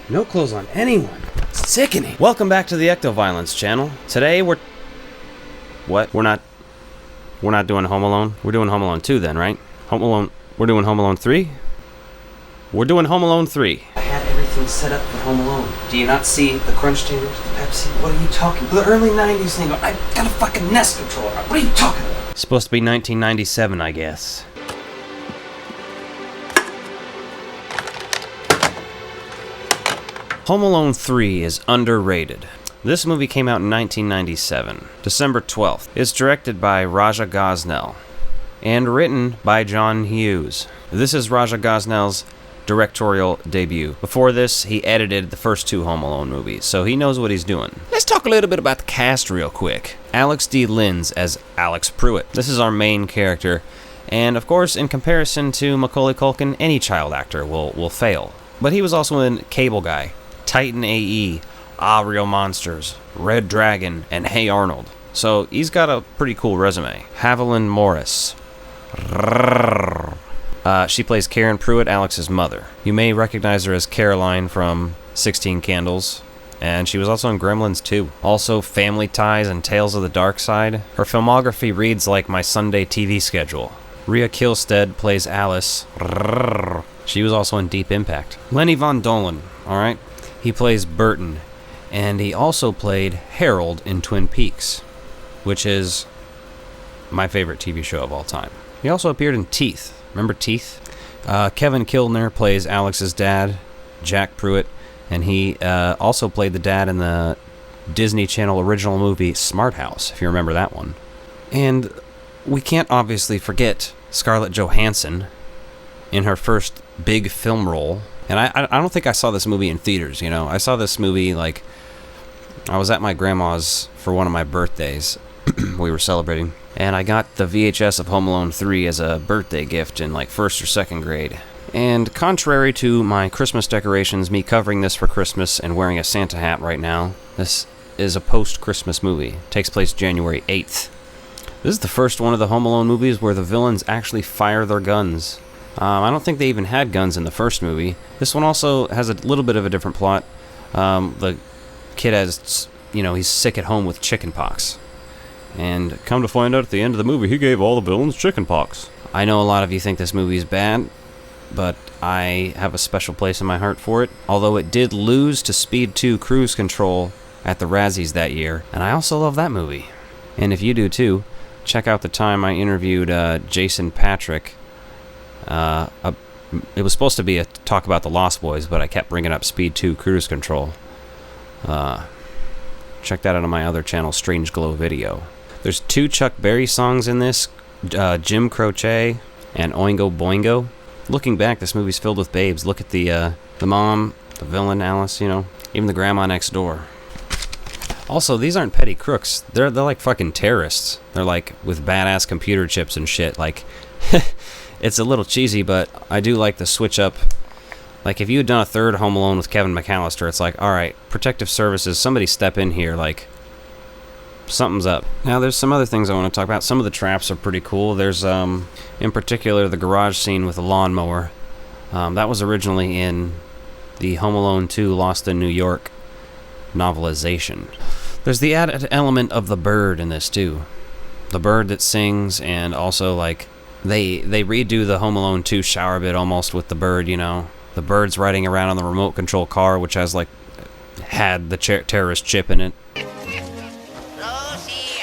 No clothes on anyone. It's sickening. Welcome back to the Ectoviolence channel. Today we're... What? We're not doing Home Alone? We're doing Home Alone 2 then, right? We're doing Home Alone 3? We're doing Home Alone 3. I had everything set up for Home Alone. Do you not see the Crunch Taters, the Pepsi? What are you talking about? The early 90s thing. I got a fucking Nest controller. What are you talking about? It's supposed to be 1997, I guess. Home Alone 3 is underrated. This movie came out in 1997, December 12th. It's directed by Raja Gosnell and written by John Hughes. This is Raja Gosnell's directorial debut. Before this, he edited the first two Home Alone movies, so he knows what he's doing. Let's talk a little bit about the cast real quick. Alex D. Linz as Alex Pruitt. This is our main character, and of course, in comparison to Macaulay Culkin, any child actor will fail. But he was also in Cable Guy, Titan AE, Real Monsters, Red Dragon, and Hey Arnold. So he's got a pretty cool resume. Haviland Morris. She plays Karen Pruitt, Alex's mother. You may recognize her as Caroline from 16 Candles, and she was also in Gremlins 2. Also Family Ties and Tales of the Dark Side. Her filmography reads like my Sunday TV schedule. Rhea Kilstead plays Alice. She was also in Deep Impact. Lenny Von Dohlen, alright? He plays Burton, and he also played Harold in Twin Peaks, which is my favorite TV show of all time. He also appeared in Teeth. Remember Teeth? Kevin Kildner plays Alex's dad, Jack Pruitt, and he also played the dad in the Disney Channel original movie Smart House, if you remember that one. And we can't obviously forget Scarlett Johansson in her first big film role. And I don't think I saw this movie in theaters, you know. I saw this movie, like, I was at my grandma's for one of my birthdays. We were celebrating. And I got the VHS of Home Alone 3 as a birthday gift in, like, 1st or 2nd grade. And contrary to my Christmas decorations, me covering this for Christmas and wearing a Santa hat right now, this is a post-Christmas movie. It takes place January 8th. This is the first one of the Home Alone movies where the villains actually fire their guns. I don't think they even had guns in the first movie. This one also has a little bit of a different plot. The kid has, he's sick at home with chickenpox. And come to find out at the end of the movie, he gave all the villains chickenpox. I know a lot of you think this movie is bad, but I have a special place in my heart for it. Although it did lose to Speed 2 Cruise Control at the Razzies that year. And I also love that movie. And if you do too, check out the time I interviewed Jason Patrick. It was supposed to be a talk about the Lost Boys, but I kept bringing up Speed 2 Cruise Control. Check that out on my other channel, Strange Glow Video. There's 2 Chuck Berry songs in this, Jim Croce and Oingo Boingo. Looking back, this movie's filled with babes. Look at the mom, the villain, Alice, even the grandma next door. Also, these aren't petty crooks. They're like fucking terrorists. They're like with badass computer chips and shit. Like, it's a little cheesy, but I do like the switch up. Like, if you had done a third Home Alone with Kevin McAllister, it's like, alright, protective services, somebody step in here, like, something's up. Now, there's some other things I want to talk about. Some of the traps are pretty cool. There's, in particular, the garage scene with the lawnmower. That was originally in the Home Alone 2 Lost in New York novelization. There's the added element of the bird in this, too. The bird that sings, and also, like, they redo the Home Alone 2 shower bit almost with the bird, The bird's riding around on the remote control car, which has, like, had the terrorist chip in it. Lucy,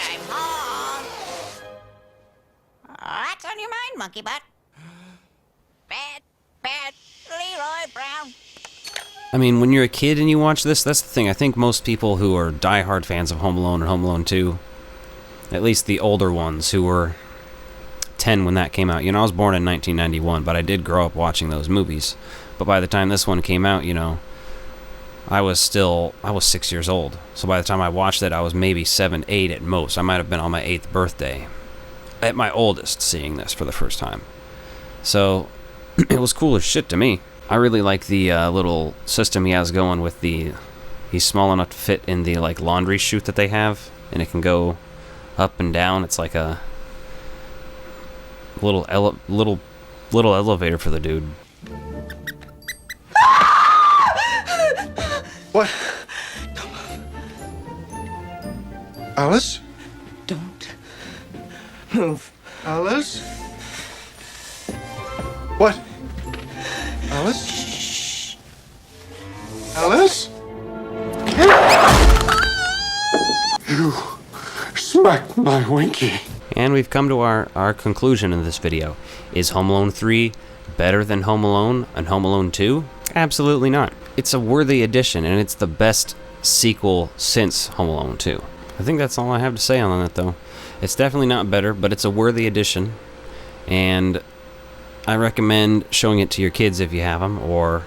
I'm home. What's on your mind, monkey butt? Bad, Leroy Brown. I mean, when you're a kid and you watch this, that's the thing. I think most people who are diehard fans of Home Alone and Home Alone 2, at least the older ones who were 10 when that came out. I was born in 1991, but I did grow up watching those movies. But by the time this one came out, I was 6 years old. So by the time I watched it, I was maybe 7, 8 at most. I might have been on my 8th birthday. At my oldest, seeing this for the first time. So, it was cool as shit to me. I really like the little system he has going with he's small enough to fit in the, like, laundry chute that they have. And it can go up and down. It's like a little elevator for the dude. What? Alice? Don't move. Alice? What? Alice? Shh. Alice? You smacked my Winky. And we've come to our conclusion in this video. Is Home Alone 3 better than Home Alone and Home Alone 2? Absolutely not. It's a worthy addition, and it's the best sequel since Home Alone 2. I think that's all I have to say on that, though. It's definitely not better, but it's a worthy addition, and I recommend showing it to your kids if you have them, or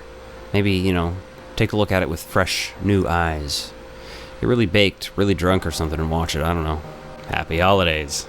maybe, you know, take a look at it with fresh, new eyes. Get really baked, really drunk or something and watch it. I don't know. Happy holidays.